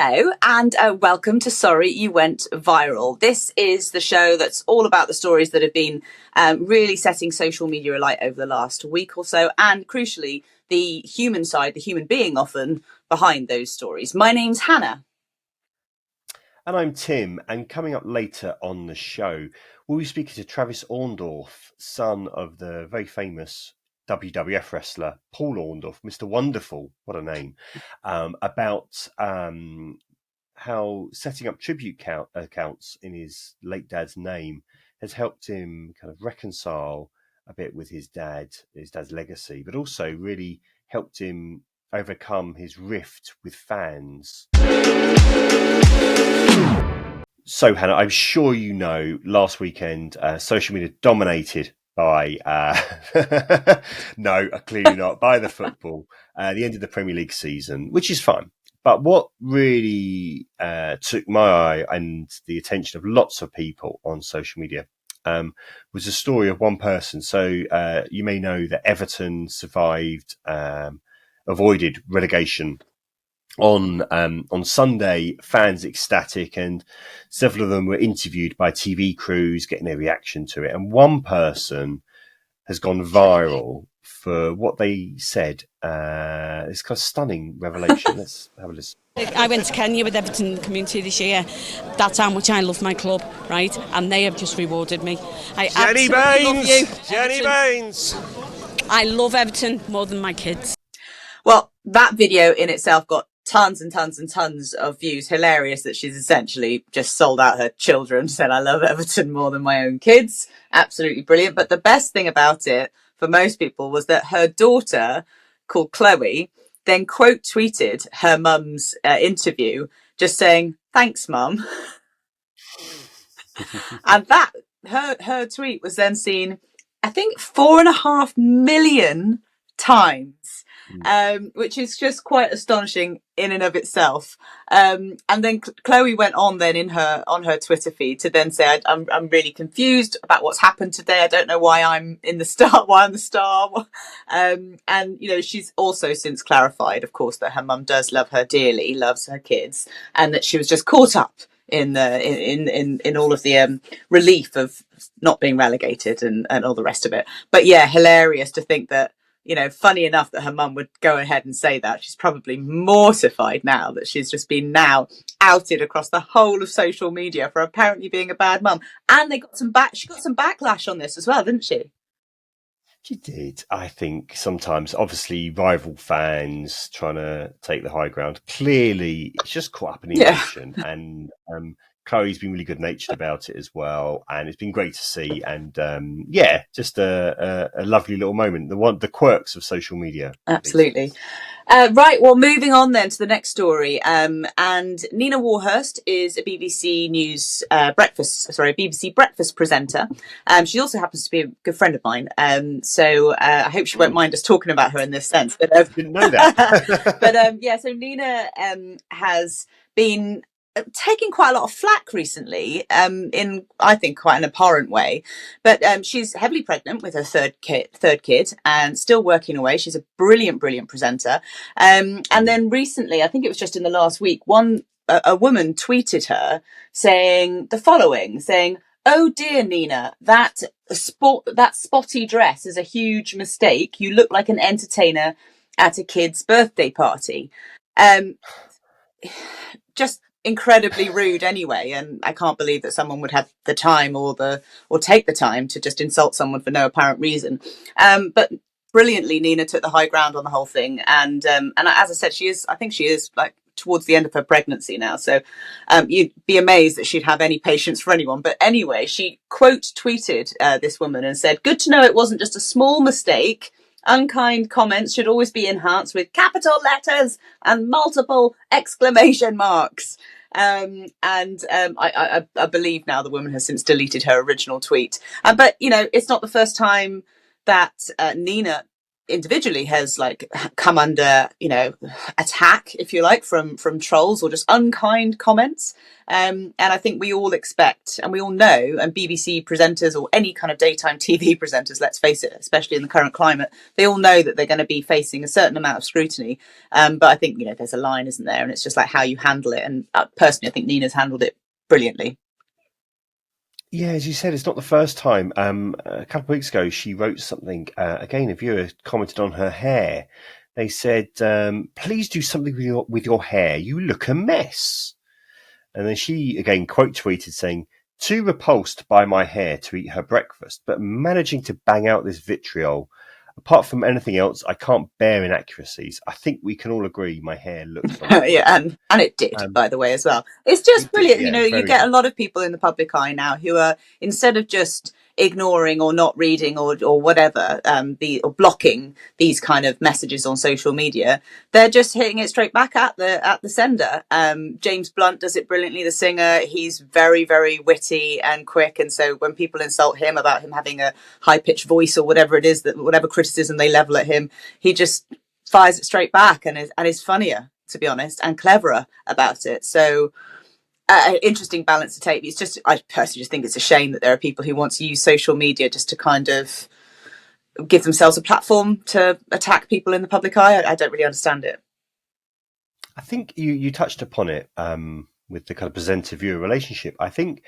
Hello and welcome to Sorry You Went Viral. This is the show that's all about the stories that have been really setting social media alight over the last week or so, and crucially, the human side, the human being often behind those stories. My name's Hannah. And I'm Tim, and coming up later on the show, we'll be speaking to Travis Orndorff, son of the very famous WWF wrestler Paul Orndorff, Mr. Wonderful, what a name, about how setting up tribute accounts in his late dad's name has helped him kind of reconcile a bit with his dad's legacy, but also really helped him overcome his rift with fans. So, Hannah, I'm sure you know last weekend social media dominated by no, clearly not, by the football, the end of the Premier League season, which is fine. But what really took my eye and the attention of lots of people on social media was the story of one person. So you may know that Everton avoided relegation on Sunday. Fans ecstatic, and several of them were interviewed by TV crews getting their reaction to it. And one person has gone viral for what they said. It's kind of stunning revelation. Let's have a listen. I went to Kenya with Everton community this year. That's how much I love my club, right? And they have just rewarded me. Jenny Baines! Jenny Baines! I love Everton more than my kids. Well, that video in itself got tons and tons and tons of views. Hilarious that she's essentially just sold out her children, said I love Everton more than my own kids. Absolutely brilliant. But the best thing about it for most people was that her daughter, called Chloe, then quote tweeted her mum's interview, just saying, "Thanks, mum." And that her tweet was then seen, I think, 4.5 million times. Which is just quite astonishing in and of itself. And then Chloe went on then on her Twitter feed to then say, I'm really confused about what's happened today. I don't know why I'm the star. And, you know, she's also since clarified, of course, that her mum does love her dearly, loves her kids, and that she was just caught up in all of the relief of not being relegated and all the rest of it. But yeah, hilarious to think that, you know, funny enough that her mum would go ahead and say that. She's probably mortified now that she's just been now outed across the whole of social media for apparently being a bad mum. And she got some backlash on this as well, didn't she? She did. I think sometimes, obviously, rival fans trying to take the high ground. Clearly, it's just caught up in emotion. Yeah. And Chloe's been really good-natured about it as well, and it's been great to see. And just a lovely little moment. The quirks of social media. Absolutely. Right. Well, moving on then to the next story. And Nina Warhurst is a BBC breakfast presenter. She also happens to be a good friend of mine. So I hope she won't mind us talking about her in this sense. But didn't know that. But so Nina has been taking quite a lot of flack recently, in I think quite an abhorrent way. But she's heavily pregnant with her third kid, and still working away. She's a brilliant presenter. And then recently, I think it was just in the last week, a woman tweeted her saying the following, saying, "Oh dear, Nina, that spotty dress is a huge mistake. You look like an entertainer at a kid's birthday party." Just incredibly rude anyway, and I can't believe that someone would have the time or take the time to just insult someone for no apparent reason. But brilliantly, Nina took the high ground on the whole thing, and as I said, I think she is like towards the end of her pregnancy now, so you'd be amazed that she'd have any patience for anyone. But anyway, she quote tweeted this woman and said, "Good to know it wasn't just a small mistake. Unkind comments should always be enhanced with capital letters and multiple exclamation marks." I believe now the woman has since deleted her original tweet. But, you know, it's not the first time that Nina individually has like come under, attack, if you like, from trolls or just unkind comments. And I think we all expect, and we all know, and BBC presenters or any kind of daytime TV presenters, let's face it, especially in the current climate, they all know that they're going to be facing a certain amount of scrutiny. But I think, there's a line, isn't there? And it's just like how you handle it. And personally, I think Nina's handled it brilliantly. Yeah, as you said, it's not the first time. A couple of weeks ago, she wrote something. Again, a viewer commented on her hair. They said, please do something with your hair. You look a mess. And then she, again, quote tweeted saying, too repulsed by my hair to eat her breakfast, but managing to bang out this vitriol. Apart from anything else, I can't bear inaccuracies. I think we can all agree my hair looks like yeah, and it did, by the way, as well. It's just brilliant. You get a lot of people in the public eye now who are, instead of just ignoring or not reading or whatever, or blocking these kind of messages on social media, they're just hitting it straight back at the sender. James Blunt does it brilliantly, the singer. He's very, very witty and quick, and so when people insult him about him having a high-pitched voice or whatever it is, that whatever criticism they level at him, he just fires it straight back and is funnier, to be honest, and cleverer about it. So interesting balance to take. It's just, I personally just think it's a shame that there are people who want to use social media just to kind of give themselves a platform to attack people in the public eye. I don't really understand it. I think you touched upon it with the kind of presenter-viewer relationship. I think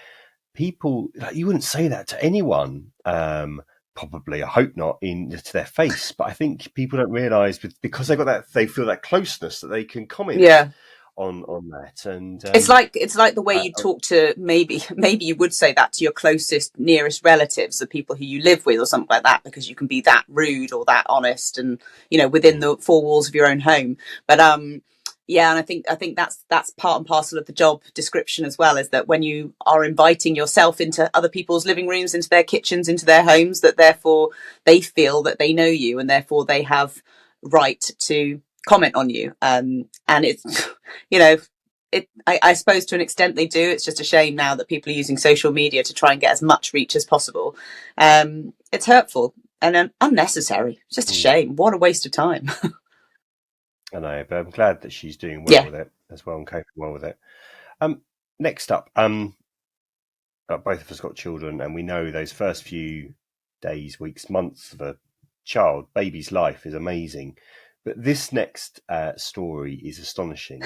people, you wouldn't say that to anyone, probably, I hope not, to their face. But I think people don't realise because they got that, they feel that closeness that they can comment. Yeah. On that, and it's like the way you talk to maybe you would say that to your closest, nearest relatives, the people who you live with or something like that, because you can be that rude or that honest and within the four walls of your own home. But yeah, and I think that's part and parcel of the job description as well, is that when you are inviting yourself into other people's living rooms, into their kitchens, into their homes, that therefore they feel that they know you and therefore they have right to comment on you. And it's, I suppose to an extent they do. It's just a shame now that people are using social media to try and get as much reach as possible. It's hurtful and unnecessary. It's just a shame. What a waste of time. I know, but I'm glad that she's doing well with it as well and coping well with it. Next up, both of us got children, and we know those first few days, weeks, months of a baby's life is amazing. But this next story is astonishing.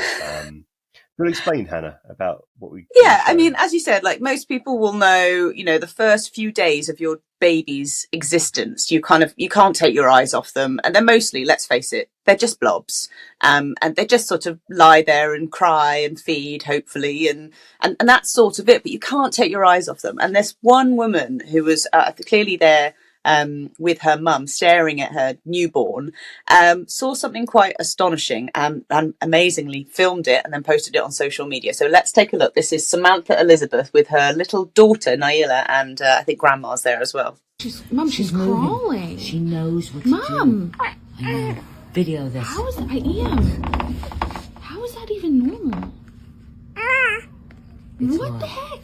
Will explain, Hannah, about what we... Yeah, I mean, as you said, like most people will know, the first few days of your baby's existence, you can't take your eyes off them. And they're mostly, let's face it, they're just blobs. And they just sort of lie there and cry and feed, hopefully. And that's sort of it. But you can't take your eyes off them. And there's one woman who was clearly there with her mum staring at her newborn, saw something quite astonishing and amazingly filmed it and then posted it on social media. So let's take a look. This is Samantha Elizabeth with her little daughter Naila, and I think grandma's there as well. She's crawling. She knows what Mom. to do. I know. Video this. How is that? I am. How is that even normal? What the heck?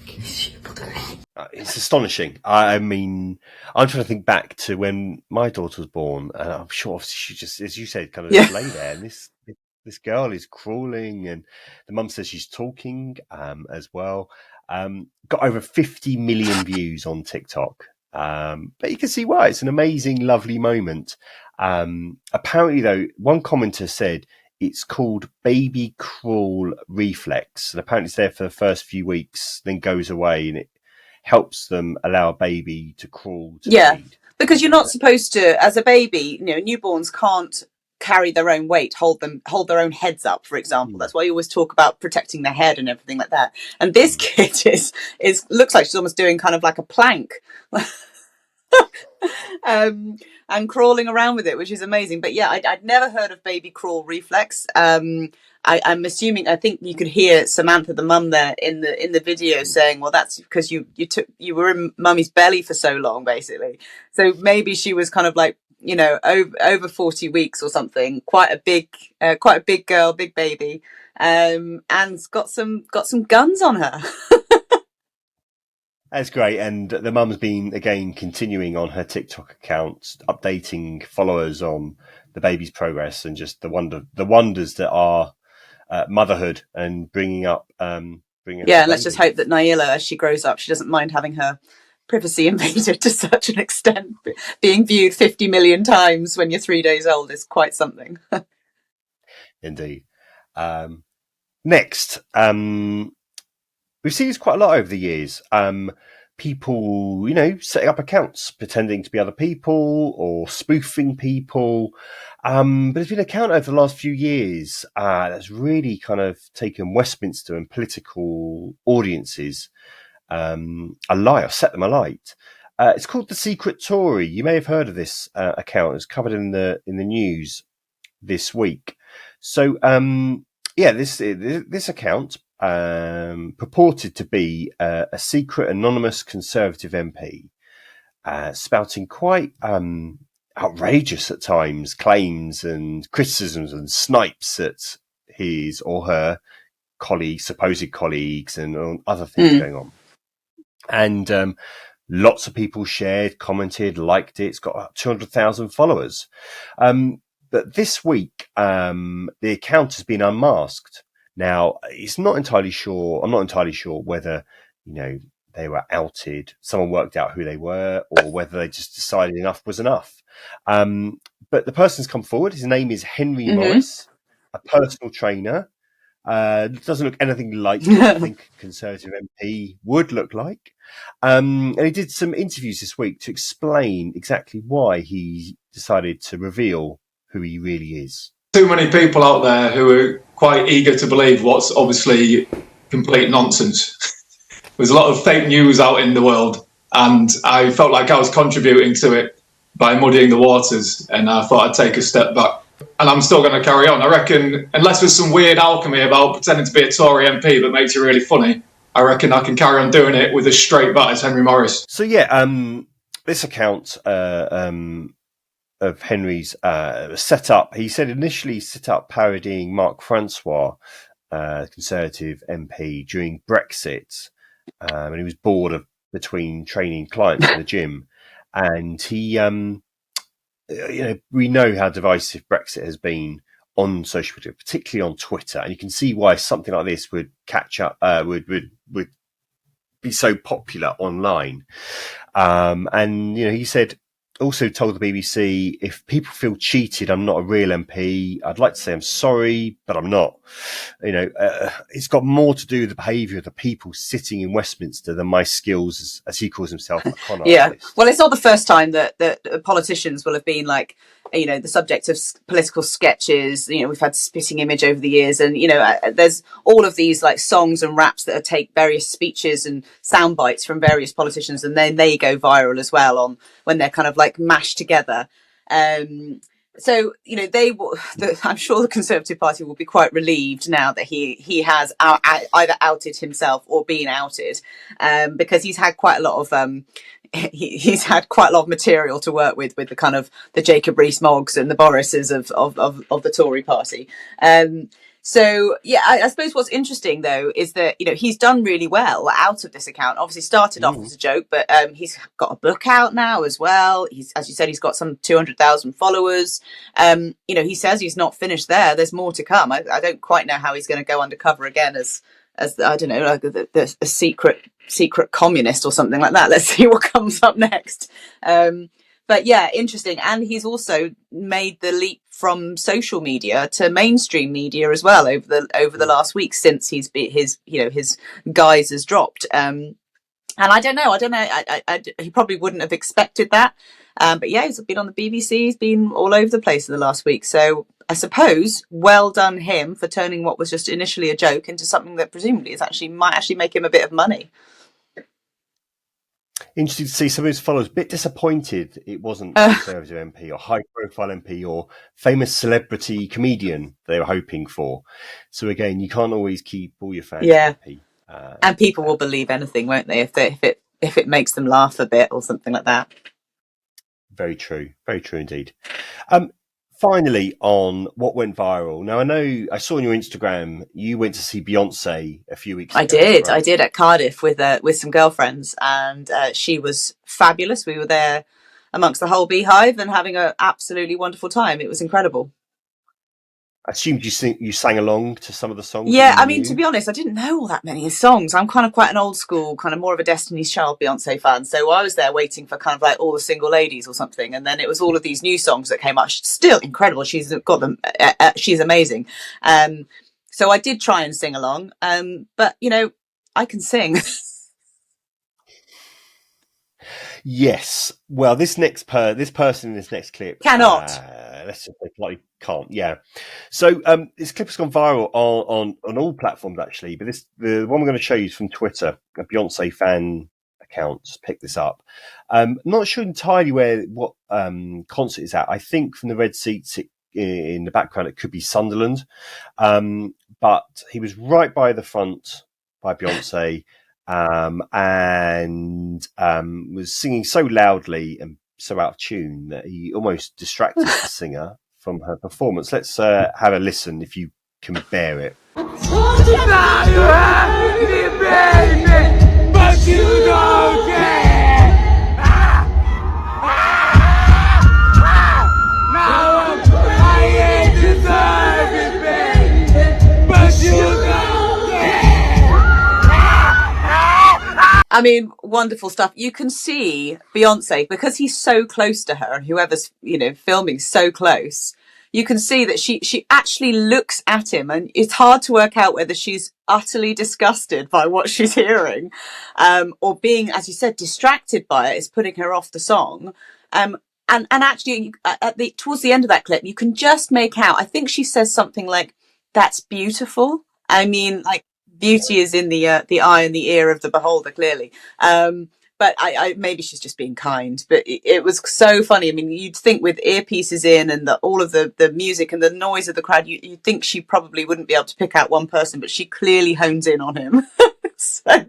It's astonishing. I mean, I'm trying to think back to when my daughter was born, and I'm sure she just, as you said, kind of just lay there. And this girl is crawling, and the mum says she's talking as well. Got over 50 million views on TikTok. But you can see why. It's an amazing, lovely moment. Apparently, though, one commenter said it's called baby crawl reflex. And apparently it's there for the first few weeks, then goes away, and it helps them allow a baby to crawl to feed. Because you're not supposed to, as a baby, newborns can't carry their own weight, hold their own heads up, for example. That's why you always talk about protecting their head and everything like that. And this kid is looks like she's almost doing kind of like a plank. And crawling around with it, which is amazing. But yeah, I'd never heard of baby crawl reflex. I'm assuming, I think you could hear Samantha, the mum, there in the video saying, well, that's because you were in mummy's belly for so long, basically. So maybe she was kind of like, over 40 weeks or something, quite a big girl, big baby, and got some guns on her. That's great. And the mum's been, again, continuing on her TikTok account, updating followers on the baby's progress and just the wonders that are motherhood and bringing up. Yeah, and let's just hope that Naila, as she grows up, she doesn't mind having her privacy invaded to such an extent. Being viewed 50 million times when you're 3 days old is quite something. Indeed. Next, we've seen this quite a lot over the years. People, setting up accounts, pretending to be other people or spoofing people. But there's been an account over the last few years that's really kind of taken Westminster and political audiences alight, or set them alight. It's called the Secret Tory. You may have heard of this account. It's covered in the news this week. So, this account purported to be a secret anonymous Conservative MP, spouting quite outrageous at times claims and criticisms and snipes at his or her colleagues, supposed colleagues, and other things going on. And lots of people shared, commented, liked it. It's got about 200,000 followers. But this week, the account has been unmasked. Now, I'm not entirely sure whether, they were outed, someone worked out who they were, or whether they just decided enough was enough. But the person's come forward. His name is Henry Morris, a personal trainer. Doesn't look anything like what I think a Conservative MP would look like. And he did some interviews this week to explain exactly why he decided to reveal who he really is. Too many people out there who are quite eager to believe what's obviously complete nonsense. There's a lot of fake news out in the world, and I felt like I was contributing to it by muddying the waters, and I thought I'd take a step back. And I'm still going to carry on. I reckon, unless there's some weird alchemy about pretending to be a Tory MP that makes it really funny, I reckon I can carry on doing it with as straight bat as Henry Morris. So this account of Henry's set up. He said initially set up parodying Mark Francois, Conservative MP, during Brexit, and he was bored of between training clients in the gym, and he, we know how divisive Brexit has been on social media, particularly on Twitter, and you can see why something like this would catch up, would be so popular online. And he said. Also told the BBC, if people feel cheated, I'm not a real MP. I'd like to say I'm sorry, but I'm not. It's got more to do with the behaviour of the people sitting in Westminster than my skills, as he calls himself, a con artist. Yeah, well, it's not the first time that politicians will have been like, the subject of political sketches. We've had Spitting Image over the years, and there's all of these like songs and raps that take various speeches and sound bites from various politicians, and then they go viral as well on when they're kind of like mashed together. So I'm sure the Conservative Party will be quite relieved now that he has either outed himself or been outed, because he's had quite a lot of he's had quite a lot of material to work with the kind of the Jacob Rees-Moggs and the Borises of the Tory party. So yeah, I suppose what's interesting though is that he's done really well out of this account. Obviously started off as a joke, but he's got a book out now as well. He's, as you said, he's got some 200,000 followers. He says he's not finished there. There's more to come. I don't quite know how he's going to go undercover again as I don't know, like a secret communist or something like that. Let's see what comes up next. But yeah, interesting. And he's also made the leap from social media to mainstream media as well over the last week since his guise has dropped. And I don't know. He probably wouldn't have expected that. But yeah, he's been on the BBC. He's been all over the place in the last week. So I suppose well done him for turning what was just initially a joke into something that presumably might actually make him a bit of money. Interesting to see some of his followers a bit disappointed it wasn't a Conservative MP or high-profile MP or famous celebrity comedian they were hoping for. So again, you can't always keep all your fans happy. And people will believe anything, won't they? If it makes them laugh a bit or something like that. Very true indeed. finally, on what went viral. Now, I know I saw on your Instagram you went to see Beyonce a few weeks ago. I did at Cardiff with some girlfriends, and she was fabulous. We were there amongst the whole beehive and having an absolutely wonderful time. It was incredible. I assumed you sang along to some of the songs. Yeah, I mean, to be honest, I didn't know all that many songs. I'm kind of quite an old school, kind of more of a Destiny's Child Beyonce fan. So I was there waiting for kind of like All the Single Ladies or something, and then it was all of these new songs that came out. She's still incredible. She's got them. She's amazing. So I did try and sing along, but you know, I can sing. Yes. Well, this person in this next clip Cannot. Let's just say politely can't. Yeah. So this clip has gone viral on all platforms actually, but the one we're going to show you is from Twitter. A Beyonce fan account just picked this up. Not sure entirely what concert is at. I think from the red seats in the background it could be Sunderland, but he was right by the front by Beyonce. And was singing so loudly and so out of tune that he almost distracted the singer from her performance. Let's have a listen if you can bear it. But you don't care. Now I'm crying, deserve it, baby. But you don't care. I mean, wonderful stuff. You can see Beyonce, because he's so close to her, and whoever's, you know, filming so close, you can see that she actually looks at him, and it's hard to work out whether she's utterly disgusted by what she's hearing, or being, as you said, distracted by it. It's putting her off the song. And actually, towards the end of that clip, you can just make out, I think she says something like, "That's beautiful." I mean, like, beauty is in the eye and the ear of the beholder, clearly. But I maybe she's just being kind. But it was so funny. I mean, you'd think with earpieces in and all of the music and the noise of the crowd, you'd think she probably wouldn't be able to pick out one person, but she clearly hones in on him. So.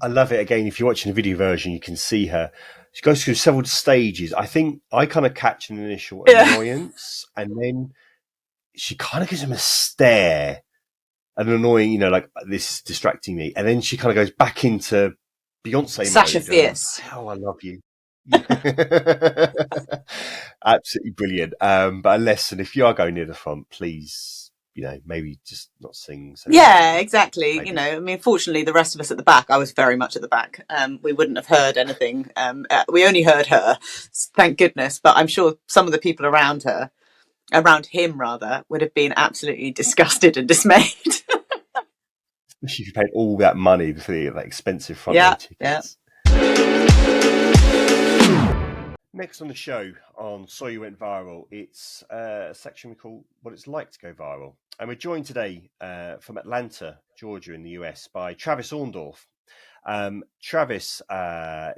I love it. Again, if you're watching the video version, you can see her. She goes through several stages. I think I kind of catch an initial annoyance, and then she kind of gives him a stare. An annoying, you know, like, this is distracting me. And then she kind of goes back into Beyonce Sasha mode. Fierce. Oh, I love you. Absolutely brilliant. But a lesson, if you are going near the front, please, you know, maybe just not sing. So yeah, exactly. maybe. You know, I mean, fortunately, the rest of us at the back, I was very much at the back. We wouldn't have heard anything. We only heard her, thank goodness. But I'm sure some of the people around him rather, would have been absolutely disgusted and dismayed. She paid all that money for the expensive front row tickets. Next on the show on So You Went Viral, it's a section we call What It's Like to Go Viral. And we're joined today from Atlanta, Georgia in the US by Travis Orndorff. Travis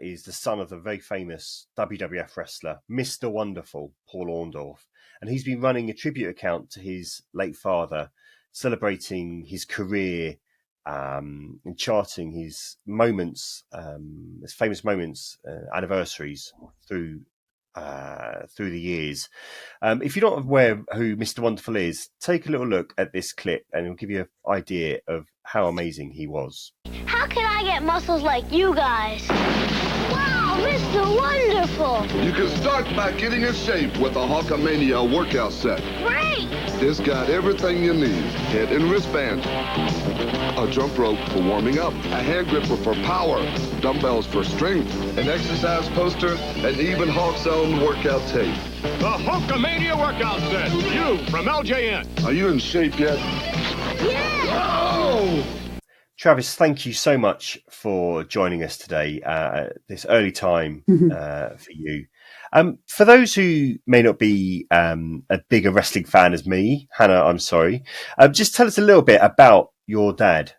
is the son of the very famous WWF wrestler, Mr. Wonderful, Paul Orndorff. And he's been running a tribute account to his late father, celebrating his career and charting his moments, his famous moments, anniversaries through the years. If you're not aware of who Mr. Wonderful is, take a little look at this clip and it'll give you an idea of how amazing he was. How can I get muscles like you guys? Wow, Mr. Wonderful! You can start by getting in shape with a Hulkamania workout set. Great! It's got everything you need. Head and wristband, a jump rope for warming up, a hand gripper for power, dumbbells for strength, an exercise poster, and even Hulk's own workout tape. The Hulkamania workout set. You from LJN. Are you in shape yet? Yeah! Oh! Travis, thank you so much for joining us today at this early time for you. For those who may not be a bigger wrestling fan as me, Hannah, I'm sorry, just tell us a little bit about your dad.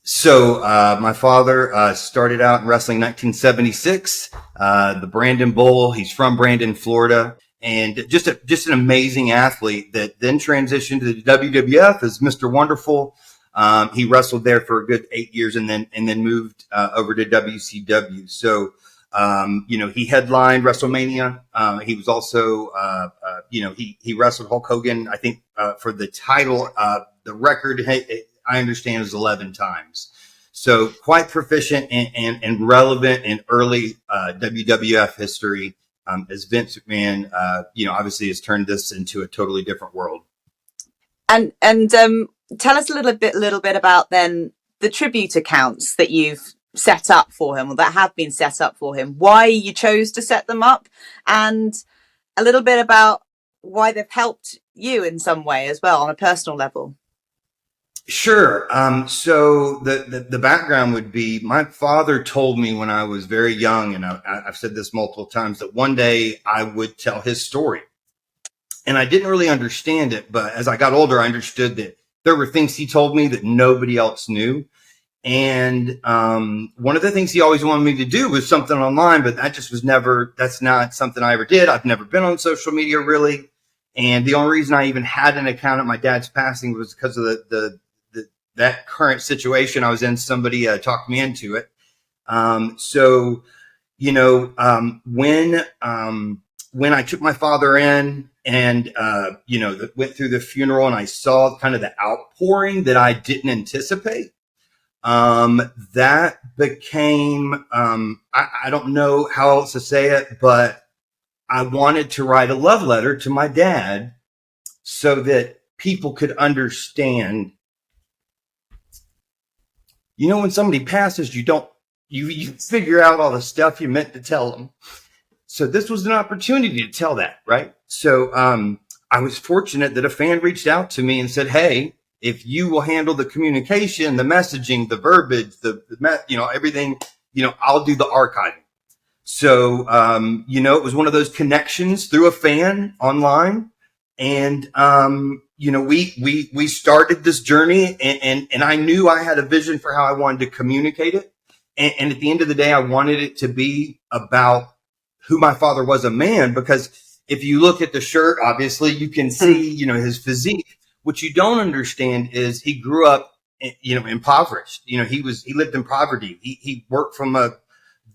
So my father started out in wrestling in 1976, the Brandon Bowl. He's from Brandon, Florida, and just an amazing athlete that then transitioned to the WWF as Mr. Wonderful. He wrestled there for a good 8 years and then moved over to WCW. So He headlined WrestleMania. He was also, he wrestled Hulk Hogan, I think, for the title. The record, I understand, is 11 times. So quite proficient and relevant in early WWF history, as Vince McMahon, obviously has turned this into a totally different world. And tell us a little bit about then the tribute accounts that you've set up for him, or that have been set up for him, why you chose to set them up, and a little bit about why they've helped you in some way as well on a personal level. Sure. So the background would be, my father told me when I was very young, and I've said this multiple times, that one day I would tell his story. And I didn't really understand it, but as I got older, I understood that there were things he told me that nobody else knew. And one of the things he always wanted me to do was something online, but that's not something I ever did. I've never been on social media really. And the only reason I even had an account at my dad's passing was because of that current situation I was in. Somebody talked me into it. When I took my father in and, went through the funeral, and I saw kind of the outpouring that I didn't anticipate, that became, I don't know how else to say it, but I wanted to write a love letter to my dad so that people could understand. When somebody passes, you figure out all the stuff you meant to tell them. So this was an opportunity to tell that, right? So I was fortunate that a fan reached out to me and said, hey, if you will handle the communication, the messaging, the verbiage, everything, I'll do the archiving. So, it was one of those connections through a fan online. And, we started this journey, and I knew I had a vision for how I wanted to communicate it. And at the end of the day, I wanted it to be about who my father was, a man, because if you look at the shirt, obviously you can see, his physique. What you don't understand is he grew up, impoverished. He lived in poverty. He worked from a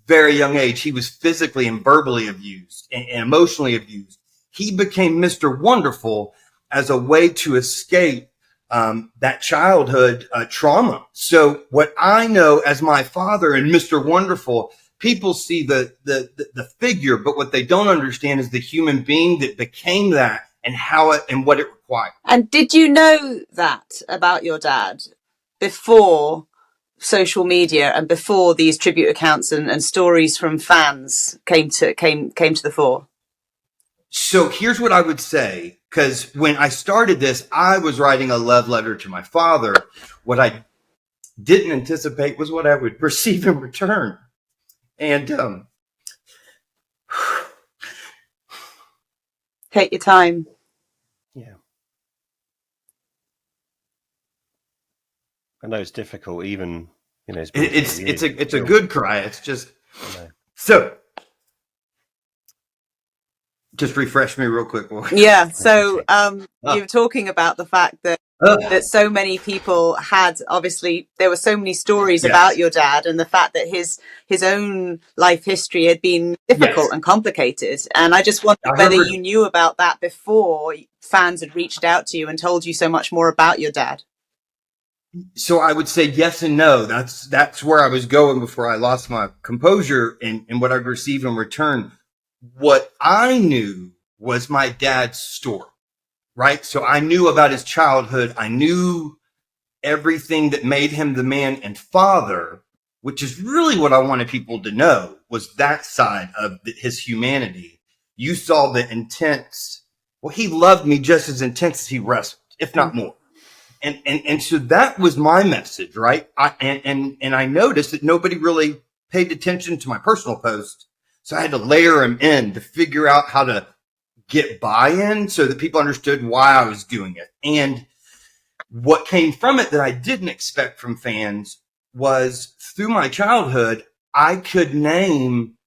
very young age. He was physically and verbally abused and emotionally abused. He became Mr. Wonderful as a way to escape that childhood trauma. So what I know as my father and Mr. Wonderful, people see the figure, but what they don't understand is the human being that became that, and how it and what it required. And did you know that about your dad before social media and before these tribute accounts and stories from fans came to the fore? So here's what I would say, because when I started this, I was writing a love letter to my father. What I didn't anticipate was what I would receive in return. And take your time. Yeah. I know it's difficult, even it's a good cry. It's just so. Just refresh me real quick. Yeah. So you were talking about the fact that so many people there were so many stories about your dad, and the fact that his own life history had been difficult and complicated. And I just wondered whether you knew about that before fans had reached out to you and told you so much more about your dad. So I would say yes and no. That's where I was going before I lost my composure and what I'd receive in return. What I knew was my dad's story, right? So I knew about his childhood. I knew everything that made him the man and father, which is really what I wanted people to know, was that side of his humanity. You saw the intense, he loved me just as intense as he wrestled, if not more. And so that was my message, right? I noticed that nobody really paid attention to my personal post. So I had to layer them in to figure out how to get buy-in so that people understood why I was doing it. And what came from it that I didn't expect from fans was, through my childhood, I could name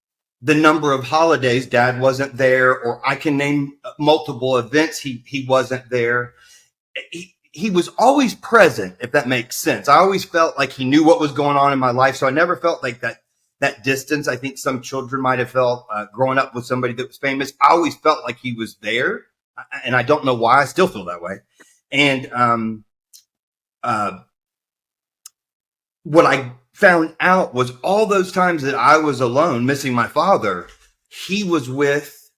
the number of holidays Dad wasn't there, or I can name multiple events he wasn't there. He was always present, if that makes sense. I always felt like he knew what was going on in my life. So I never felt like that that distance I think some children might have felt growing up with somebody that was famous. I always felt like he was there, and I don't know why. I still feel that way. And what I found out was all those times that I was alone, missing my father, he was with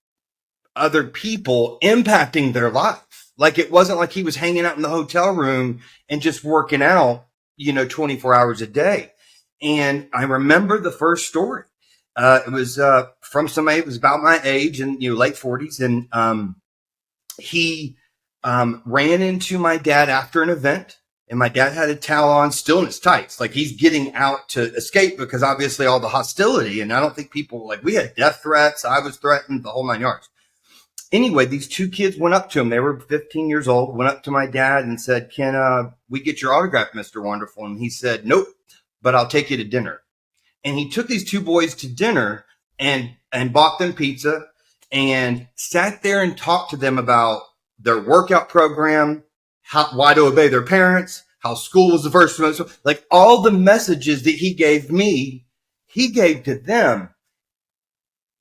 other people impacting their life. Like, it wasn't like he was hanging out in the hotel room and just working out, 24 hours a day. And I remember the first story. It was from somebody that was about my age and late 40s. And he ran into my dad after an event. And my dad had a towel on, still in his tights. Like, he's getting out to escape because obviously all the hostility. And I don't think people, we had death threats. I was threatened, the whole 9 yards. Anyway, these two kids went up to him. They were 15 years old, went up to my dad and said, can we get your autograph, Mr. Wonderful? And he said, nope, but I'll take you to dinner. And he took these two boys to dinner and bought them pizza and sat there and talked to them about their workout program, why to obey their parents, how school was the first one. So, all the messages that he gave me, he gave to them.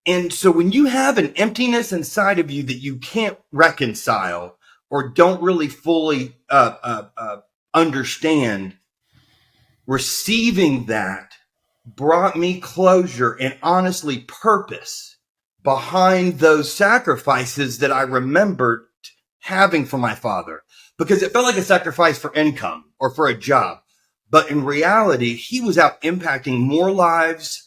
And so when you have an emptiness inside of you that you can't reconcile or don't really fully understand, receiving that brought me closure and honestly purpose behind those sacrifices that I remembered having for my father, because it felt like a sacrifice for income or for a job. But in reality, he was out impacting more lives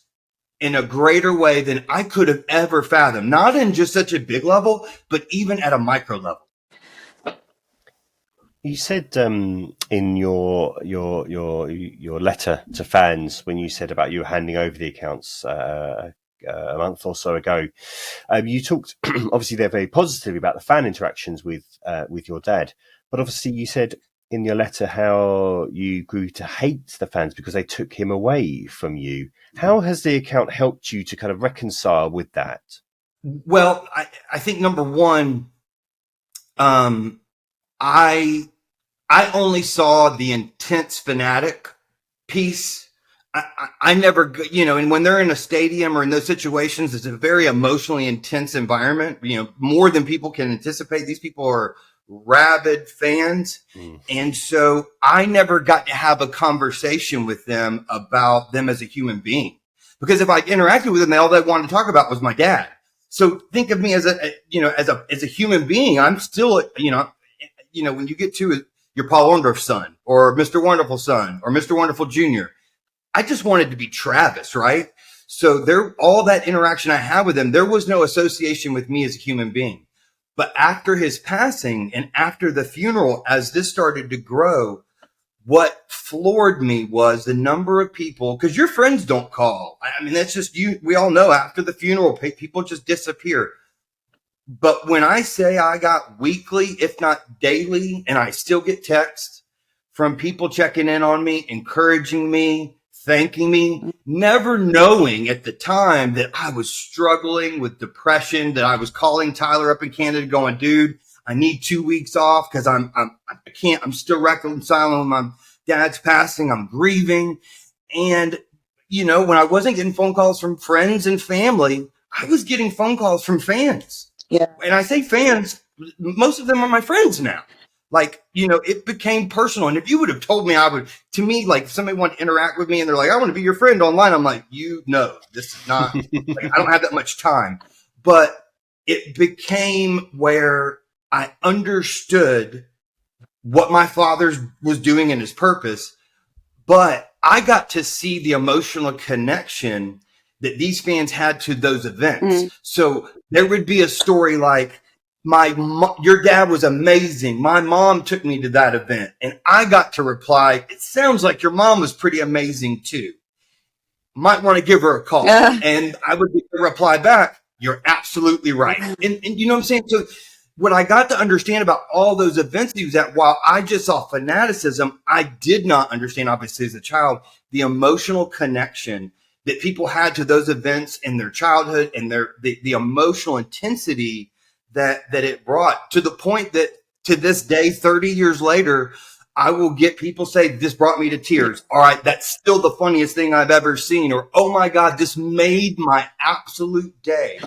in a greater way than I could have ever fathomed, not in just such a big level, but even at a micro level. You said in your letter to fans, when you said about you handing over the accounts a month or so ago, you talked obviously they're very positive about the fan interactions with your dad, but obviously you said in your letter how you grew to hate the fans because they took him away from you. How has the account helped you to kind of reconcile with that? Well, I think number one, I only saw the intense fanatic piece. I never, and when they're in a stadium or in those situations, it's a very emotionally intense environment, more than people can anticipate. These people are rabid fans. And so I never got to have a conversation with them about them as a human being, because if I interacted with them, all they wanted to talk about was my dad. So think of me as a human being. I'm still, when you get to your Paul Orndorff son or Mr. Wonderful son or Mr. Wonderful Jr., I just wanted to be Travis, right? So all that interaction I had with him, there was no association with me as a human being. But after his passing and after the funeral, as this started to grow, what floored me was the number of people, because your friends don't call. I mean, that's just you. We all know after the funeral, people just disappear. But when I say I got weekly, if not daily, and I still get texts from people checking in on me, encouraging me, thanking me, never knowing at the time that I was struggling with depression, that I was calling Tyler up in Canada going, dude, I need 2 weeks off because I can't, I'm still reconciling with my dad's passing. I'm grieving. And, when I wasn't getting phone calls from friends and family, I was getting phone calls from fans. Yeah. And I say fans, most of them are my friends now. It became personal. And if you would have told me if somebody wanted to interact with me and they're like, I want to be your friend online. I'm like, this is not, I don't have that much time. But it became where I understood what my father was doing in his purpose. But I got to see the emotional connection that these fans had to those events. So there would be a story like, your dad was amazing. My mom took me to that event. And I got to reply, it sounds like your mom was pretty amazing too. Might want to give her a call. And I would reply back, you're absolutely right. And you know what I'm saying? So what I got to understand about all those events he was at, while I just saw fanaticism, I did not understand, obviously as a child, the emotional connection that people had to those events in their childhood and the emotional intensity that it brought, to the point that to this day, 30 years later, I will get people say, this brought me to tears. All right, that's still the funniest thing I've ever seen. Or, oh my God, this made my absolute day.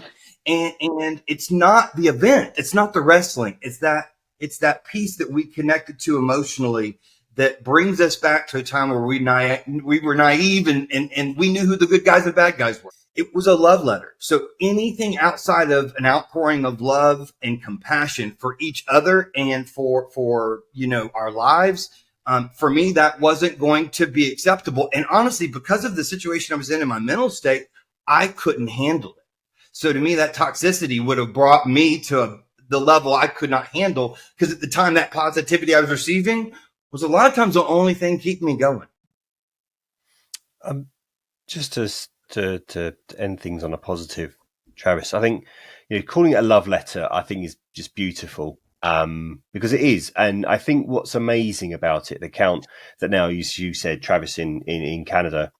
And it's not the event. It's not the wrestling. It's that piece that we connected to emotionally that brings us back to a time where we were naive and we knew who the good guys and bad guys were. It was a love letter. So anything outside of an outpouring of love and compassion for each other and for our lives, for me, that wasn't going to be acceptable. And honestly, because of the situation I was in my mental state, I couldn't handle it. So to me, that toxicity would have brought me to the level I could not handle, because at the time, that positivity I was receiving was a lot of times the only thing keeping me going. Just to end things on a positive, Travis, I think calling it a love letter, I think is just beautiful, because it is. And I think what's amazing about it, the account that now you said, Travis, in Canada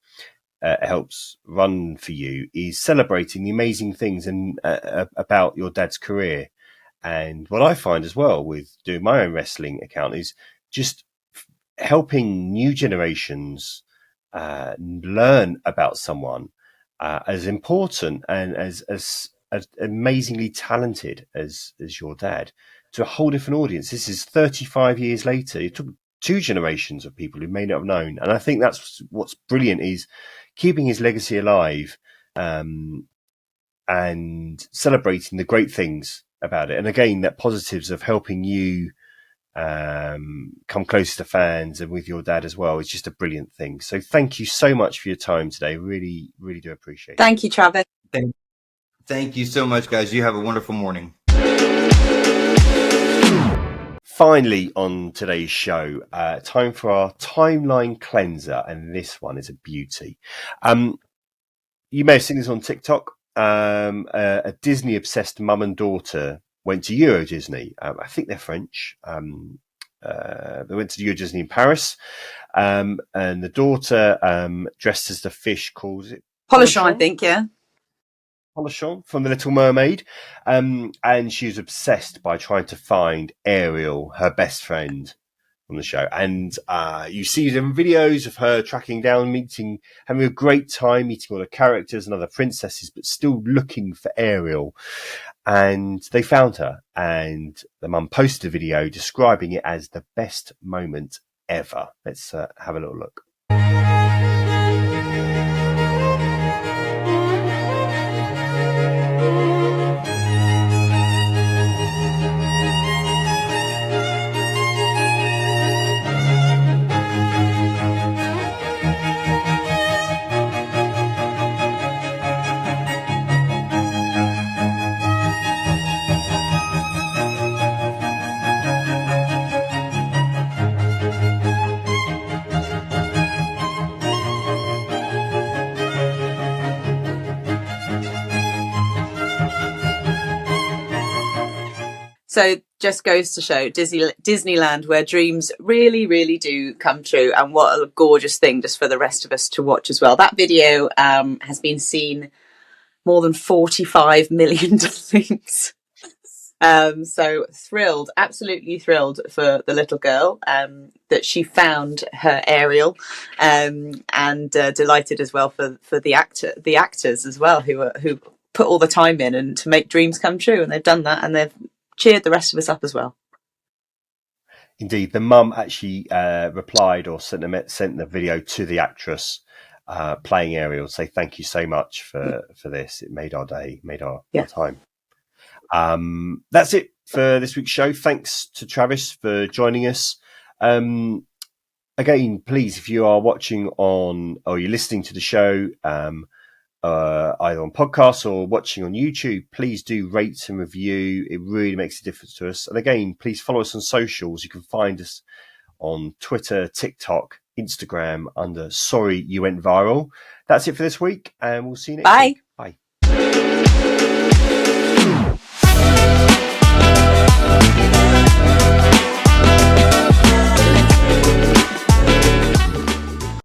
helps run for you, is celebrating the amazing things and about your dad's career. And what I find as well with doing my own wrestling account is just helping new generations learn about someone as important and as amazingly talented as your dad to a whole different audience. This is 35 years later. It took 2 generations of people who may not have known. And I think that's what's brilliant, is keeping his legacy alive and celebrating the great things about it. And again, that positives of helping you come closer to fans and with your dad as well is just a brilliant thing. So thank you so much for your time today. Really, really do appreciate it. Thank you, Travis. Thank you so much, guys. You have a wonderful morning. Finally, on today's show, time for our timeline cleanser, and this one is a beauty. You may have seen this on TikTok. A Disney-obsessed mum and daughter went to EuroDisney. I think they're French. They went to EuroDisney in Paris, and the daughter dressed as the fish called it Polochon, I think, yeah. Polochon from the Little Mermaid, and she was obsessed by trying to find Ariel, her best friend from the show. And you see them videos of her tracking down, having a great time, meeting all the characters and other princesses, but still looking for Ariel. And they found her, and the mum posted a video describing it as the best moment ever. Let's have a little look. So just goes to show Disneyland, where dreams really, really do come true. And what a gorgeous thing just for the rest of us to watch as well. That video has been seen more than 45 million times. So thrilled, absolutely thrilled for the little girl that she found her Ariel, and delighted as well for the actors as well who put all the time in and to make dreams come true, and they've done that, and they've cheered the rest of us up as well. Indeed, the mum actually replied or sent the video to the actress playing Ariel, say thank you so much for this. It made our day, made our time. That's it for this week's show. Thanks to Travis for joining us. Again, please, if you are watching or you're listening to the show either on podcasts or watching on YouTube, please do rate and review. It really makes a difference to us. And again, please follow us on socials. You can find us on Twitter, TikTok, Instagram under Sorry You Went Viral. That's it for this week, and we'll see you next week.